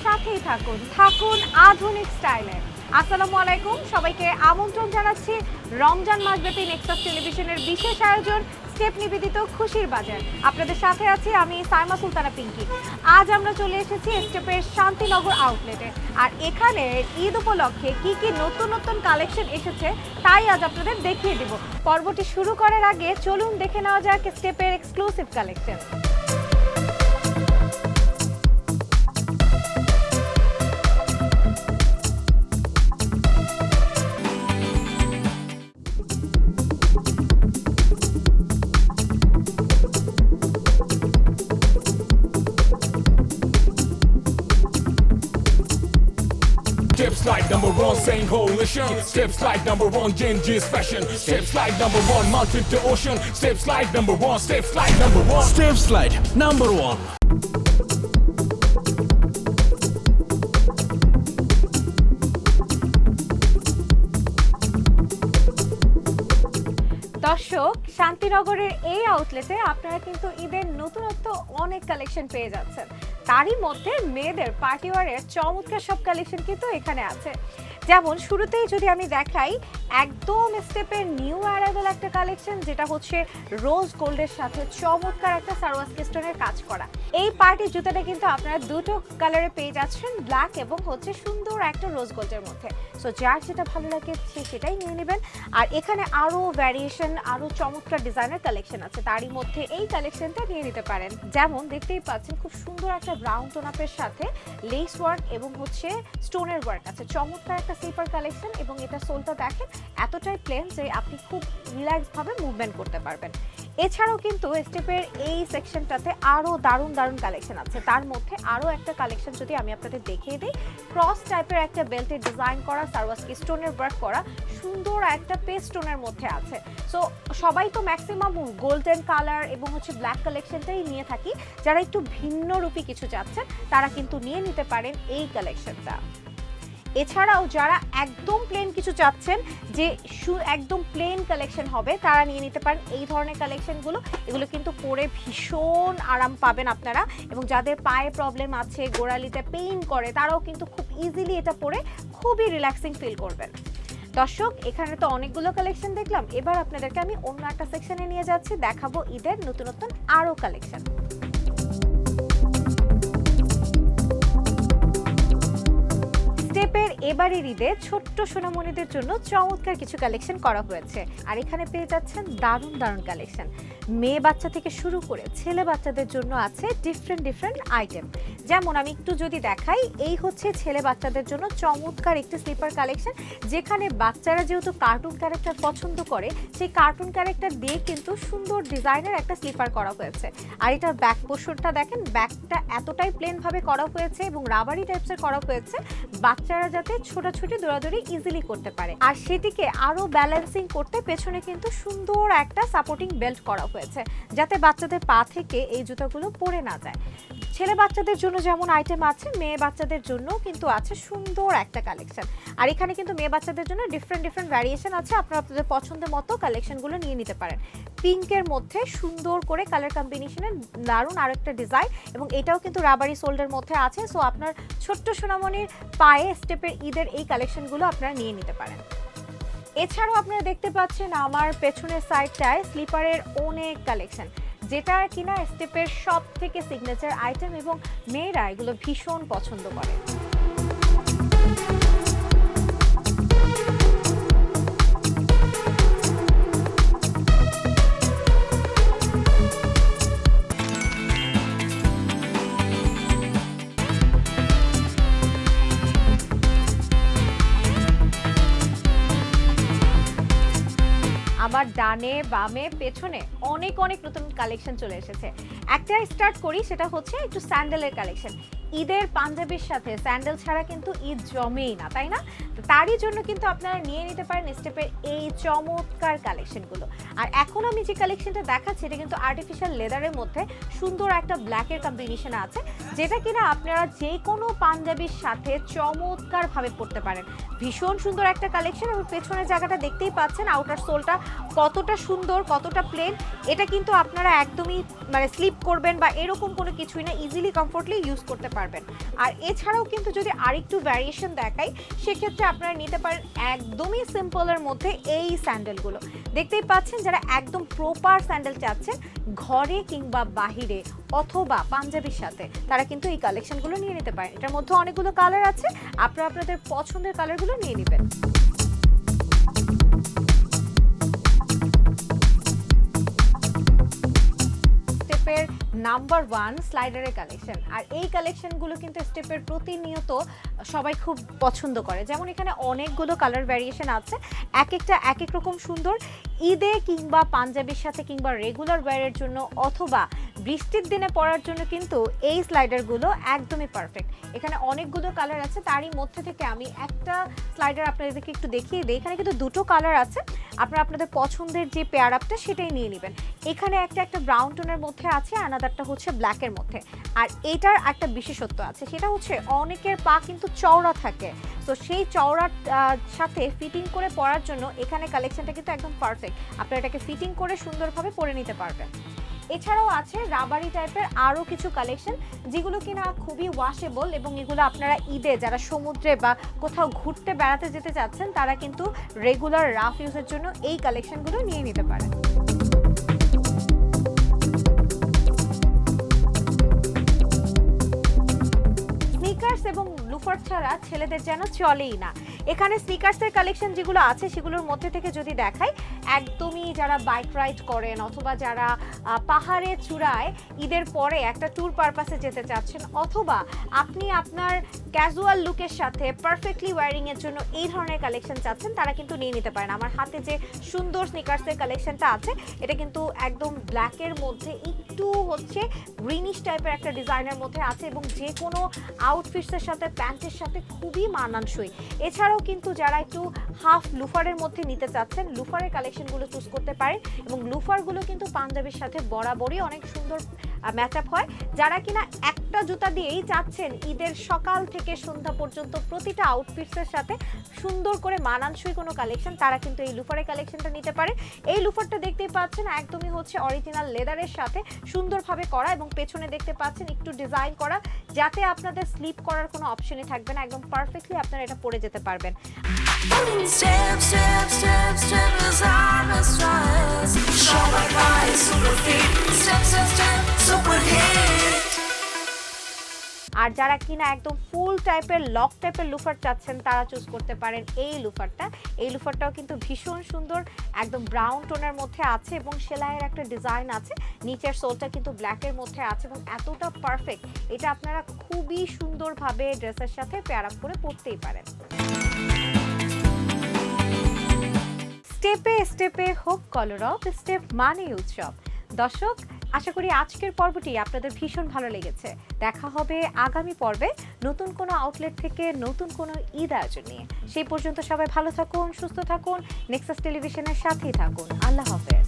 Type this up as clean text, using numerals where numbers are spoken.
সাথেই থাকুন থাকুন আধুনিক স্টাইলে। আসসালামু আলাইকুম, সবাইকে আমন্ত্রণ জানাচ্ছি রমজান মাসব্যাপী নেক্সাস টেলিভিশনের বিশেষ আয়োজন স্টেপ নিবেদিত খুশির বাজার। আপনাদের সাথে আছি আমি সাইমা সুলতানা পিঙ্কি। আজ আমরা চলে এসেছি স্টেপের শান্তিনগর আউটলেটে, আর এখানে ঈদ উপলক্ষে কি কি নতুন নতুন কালেকশন এসেছে তাই আজ আপনাদের দেখিয়ে দিব। পর্বটি শুরু করার আগে চলুন দেখে নেওয়া যাক স্টেপের exclusive collection. Steps like number one, same coalition. Steps like number one, Genji's fashion. Steps like number one, mountain to ocean. Steps like number one, steps like number one. Step slide number one. দর্শক, শান্তিনগরের এই আউটলেটে আপনারা কিন্তু ঈদের নতুনত্ব অনেক collection পেয়ে যাচ্ছেন। তারই মধ্যে মেয়েদের পার্টিওয়ারের চমৎকার সব কালেকশন কিন্তু এখানে আছে। যেমন শুরুতেই যদি আমি দেখাই, একদম স্টেপের নিউ অ্যারাইভাল একটা কালেকশন, যেটা হচ্ছে রোজ গোল্ডের সাথে চমৎকার একটা সারওয়াস্কি স্টোনের কাজ করা। এই পার্টি জুতাটা কিন্তু আপনারা দুটো কালারে পেয়ে যাচ্ছেন, ব্ল্যাক এবং হচ্ছে সুন্দর একটা রোজ গোল্ডের মধ্যে। সো যার যেটা ভালো লাগে সে সেটাই নিয়ে নেবেন। আর এখানে আরও ভ্যারিয়েশন, আরও চমৎকার ডিজাইনের কালেকশন আছে, তারই মধ্যে এই কালেকশনটা নিয়ে নিতে পারেন। যেমন দেখতেই পাচ্ছেন খুব সুন্দর একটা ব্রাউন টোনাপের সাথে লেস ওয়ার্ক এবং হচ্ছে স্টোনের ওয়ার্ক আছে, চমৎকার একটা স্লিপার কালেকশন। এবং এটা সোলটা দেখেন এতটাই প্লেন যে আপনি খুব রিল্যাক্স ভাবে মুভমেন্ট করতে পারবেন। এছাড়াও কিন্তু স্টেপের এই সেকশনটাতে আরও দারুণ দারুণ কালেকশন আছে। তার মধ্যে আরও একটা কালেকশন যদি আমি আপনাদের দেখিয়ে দিই, ক্রস টাইপের একটা বেল্টের ডিজাইন করা, সারওয়াস্কি স্টোনের ওয়ার্ক করা, সুন্দর একটা পেস্ট স্টোনের মধ্যে আছে। সো সবাই তো ম্যাক্সিমাম গোল্ডেন কালার এবং হচ্ছে ব্ল্যাক কালেকশনটাই নিয়ে থাকি। যারা একটু ভিন্ন রূপী কিছু চাচ্ছেন তারা কিন্তু নিয়ে নিতে পারেন এই কালেকশনটা। এছাড়াও যারা একদম প্লেন কিছু চাচ্ছেন, যে একদম প্লেন কালেকশন হবে, তারা নিয়ে নিতে পারেন এই ধরনের কালেকশনগুলো। এগুলো কিন্তু পরে ভীষণ আরাম পাবেন আপনারা, এবং যাদের পায়ে প্রবলেম আছে, গোড়ালিতে পেইন করে, তারাও কিন্তু খুব ইজিলি এটা পরে খুবই রিল্যাক্সিং ফিল করবেন। দর্শক, এখানে তো অনেকগুলো কালেকশন দেখলাম, এবার আপনাদেরকে আমি অন্য একটা সেকশনে নিয়ে যাচ্ছি, দেখাবো ঈদের নতুন নতুন আরও কালেকশন। স্টেপের এবারের ঈদে ছোট্ট সোনামণিদের জন্য চমৎকার কিছু কালেকশন করা হয়েছে, আর এখানে পেয়ে যাচ্ছেন দারুণ দারুণ কালেকশন। মেয়ে বাচ্চা থেকে শুরু করে ছেলে বাচ্চাদের জন্য আছে ডিফারেন্ট ডিফারেন্ট আইটেম। যেমন আমি একটু যদি দেখাই, এই হচ্ছে ছেলে বাচ্চাদের জন্য চমৎকার একটি স্লিপার কালেকশন, যেখানে বাচ্চারা যেহেতু কার্টুন ক্যারেক্টার পছন্দ করে, সেই কার্টুন ক্যারেক্টার দিয়ে কিন্তু সুন্দর ডিজাইনের একটা স্লিপার করা হয়েছে। আর এটার ব্যাক পোর্শনটা দেখেন, ব্যাকটা এতটাই প্লেন ভাবে করা হয়েছে এবং রাবারি টাইপসের করা হয়েছে, বাচ্চারা যাতে ছোটাছুটি দৌড়াদৌড়ি ইজিলি করতে পারে। আর সেটিকে আরো ব্যালেন্সিং করতে পেছনে কিন্তু সুন্দর একটা সাপোর্টিং বেল্ট করা হয়েছে, যাতে বাচ্চাদের পা থেকে এই জুতাগুলো পড়ে না যায়। ছেলে বাচ্চাদের জন্য যেমন আইটেম আছে, মেয়ে বাচ্চাদের জন্য কিন্তু আছে সুন্দর একটা কালেকশন। আর এখানে কিন্তু মেয়ে বাচ্চাদের জন্য ডিফারেন্ট ডিফারেন্ট ভ্যারিয়েশন আছে, আপনারা আপনাদের পছন্দের মতো কালেকশনগুলো নিয়ে নিতে পারেন। পিঙ্কের মধ্যে সুন্দর করে কালার কম্বিনেশনের দারুণ আরো একটা ডিজাইন, এবং এটাও কিন্তু রাবারি সোল্ডের মধ্যে আছে। সো আপনার ছোট্ট সোনামণির পায়ে স্টেপের ঈদের এই কালেকশনগুলো আপনারা নিয়ে নিতে পারেন। এছাড়াও আপনারা দেখতে পাচ্ছেন আমার পেছনের সাইডটায় স্লিপারের অনেক কালেকশন, যেটা কিনা স্টেপের সব থেকে সিগনেচার আইটেম, এবং মেয়েরা এগুলো ভীষণ পছন্দ করে। আমার ডানে বামে পেছনে অনেক অনেক নতুন কালেকশন চলে এসেছে। একটা স্টার্ট করি, সেটা হচ্ছে একটু স্যান্ডেলের কালেকশন। ঈদের পাঞ্জাবির সাথে স্যান্ডেল ছাড়া কিন্তু ঈদ জমেই না, তাই না? তো তারই জন্য কিন্তু আপনারা নিয়ে নিতে পারেন স্টেপের এই চমৎকার কালেকশনগুলো। আর এখন আমি যে কালেকশনটা দেখাচ্ছি, এটা কিন্তু আর্টিফিশিয়াল লেদারের মধ্যে সুন্দর একটা ব্ল্যাকের কম্বিনেশন আছে, যেটা কিনা আপনারা যে কোনো পাঞ্জাবির সাথে চমৎকারভাবে পরতে পারেন। ভীষণ সুন্দর একটা কালেকশন, এবং পেছনের জায়গাটা দেখতেই পাচ্ছেন, আউটার সোলটা কতটা সুন্দর, কতটা প্লেন। এটা কিন্তু আপনারা একদমই মানে স্লিপ করবেন বা এরকম কোনো কিছুই না, ইজিলি কমফোর্টলি ইউজ করতে পারবেন। আর এছাড়াও কিন্তু যদি আরেকটু ভ্যারিয়েশন দেখাই, সেক্ষেত্রে আপনারা নিতে পারেন একদমই সিম্পলের মধ্যে এই স্যান্ডেলগুলো। দেখতেই পাচ্ছেন, যারা একদম প্রপার স্যান্ডেল চাচ্ছেন ঘরে কিংবা বাহিরে অথবা পাঞ্জাবির সাথে, তারা কিন্তু এই কালেকশনগুলো নিয়ে নিতে পারেন। এটার মধ্যে অনেকগুলো কালার আছে, আপনারা আপনাদের পছন্দের কালারগুলো নিয়ে নেবেন। স্টেপের নাম্বার 1 স্লাইডারের কালেকশন। আর এই কালেকশনগুলো কিন্তু স্টেপের প্রতিনিয়ত সবাই খুব পছন্দ করে। যেমন এখানে অনেকগুলো কালার ভ্যারিয়েশন আছে, এক একটা এক এক রকম সুন্দর। ঈদে কিংবা পাঞ্জাবির সাথে কিংবা রেগুলার ওয়্যারের জন্য অথবা বৃষ্টির দিনে পরার জন্য কিন্তু এই স্লাইডারগুলো একদমই পারফেক্ট। এখানে অনেকগুলো কালার আছে, তারই মধ্যে থেকে আমি একটা স্লাইডার আপনাদেরকে একটু দেখিয়ে দিই। এখানে কিন্তু দুটো কালার আছে, আপনারা আপনাদের পছন্দের যে পেয়ার আপটা সেটাই নিয়ে নেবেন। এখানে একটা ব্রাউন টোনের মধ্যে আছে, আনাদারটা হচ্ছে ব্ল্যাকের মধ্যে। আর এটার একটা বিশেষত্ব আছে, সেটা হচ্ছে অনেকের পা কিন্তু চওড়া থাকে, তো সেই চওড়ার সাথে ফিটিং করে পরার জন্য এখানে কালেকশনটা কিন্তু একদম পারফেক্ট। আপনারা এটাকে ফিটিং করে সুন্দরভাবে পরে নিতে পারবেন। এছাড়াও আছে রাবারি টাইপের আরও কিছু কালেকশন, যেগুলো কিনা খুবই ওয়াশেবল, এবং এগুলো আপনারা ঈদে যারা সমুদ্রে বা কোথাও ঘুরতে বেড়াতে যেতে চাচ্ছেন, তারা কিন্তু রেগুলার রাফ ইউজের জন্য এই কালেকশনগুলো নিয়ে নিতে পারেন। স্নিকার্স এবং লুফার ছাড়া ছেলেদের যেন চলেই না। এখানে স্নিকার্সের কালেকশন যেগুলো আছে সেগুলোর মধ্যে থেকে যদি দেখাই, একদমই যারা বাইক রাইড করেন অথবা যারা পাহাড়ে চূড়ায় ঈদের পরে একটা ট্যুর পারপাসে যেতে চাচ্ছেন, অথবা আপনি আপনার ক্যাজুয়াল লুকের সাথে পারফেক্টলি ওয়্যারিংয়ের জন্য এই ধরনের কালেকশন চাচ্ছেন, তারা কিন্তু নিয়ে নিতে পারেন। আমার হাতে যে সুন্দর স্নিকার্সের কালেকশনটা আছে, এটা কিন্তু একদম ব্ল্যাকের মধ্যে একটু হচ্ছে গ্রিনিশ টাইপের একটা ডিজাইনের মধ্যে আছে, এবং যে কোনো আউটফিটসের সাথে প্যান্টের সাথে খুবই মানানসই। এছাড়াও কিন্তু যারা একটু হাফ লুফারের মধ্যে নিতে চাচ্ছেন, লুফারের কালেকশনগুলো চুজ করতে পারেন, এবং লুফারগুলো কিন্তু পাঞ্জাবির সাথে বরাবরই অনেক সুন্দর ম্যাচ আপ হয়। যারা কিনা একটা জুতা দিয়েই চাচ্ছেন ঈদের সকাল থেকে সন্ধ্যা পর্যন্ত প্রতিটা আউটফিটসের সাথে সুন্দর করে মানানসই কোনো কালেকশন, তারা কিন্তু এই লুফারের কালেকশনটা নিতে পারে। এই লুফারটা দেখতেই পাচ্ছেন একদমই হচ্ছে অরিজিনাল লেদারের সাথে সুন্দরভাবে করা, এবং পেছনে দেখতে পাচ্ছেন একটু ডিজাইন করা, যাতে আপনাদের স্লিপ করার কোনো অপশনই থাকবে না। একদম পারফেক্টলি আপনারা এটা পরে যেতে পারবেন। Step, step, step, step is on the stars. Show my body, super feet. Step, step, step, super hit. আর যারা কিনা একদম ফুল টাইপের লক টাইপের লুফার চাচ্ছেন, তারা চুজ করতে পারেন এই লুফারটা। এই লুফারটাও কিন্তু ভীষণ সুন্দর, একদম ব্রাউন টোনের মধ্যে আছে, এবং সেলাইয়ের একটা ডিজাইন আছে। নিচের সোলটা কিন্তু ব্ল্যাকের মধ্যে আছে, এবং এতটা পারফেক্ট, এটা আপনারা খুবই সুন্দরভাবে ড্রেসের সাথে পেয়ার আপ করে পরতেই পারেন। স্টেপে স্টেপে হোক কলরব, স্টেপ মানে উৎসব। দর্শক, আশা করি আজকের পর্বটি আপনাদের ভীষণ ভালো লেগেছে। দেখা হবে আগামী পর্বে নতুন কোনো আউটলেট থেকে নতুন কোনো ঈদ আয়োজন নিয়ে। সেই পর্যন্ত সবাই ভালো থাকুন, সুস্থ থাকুন, নেক্সাস টেলিভিশনের সাথেই থাকুন। আল্লাহ হাফেজ।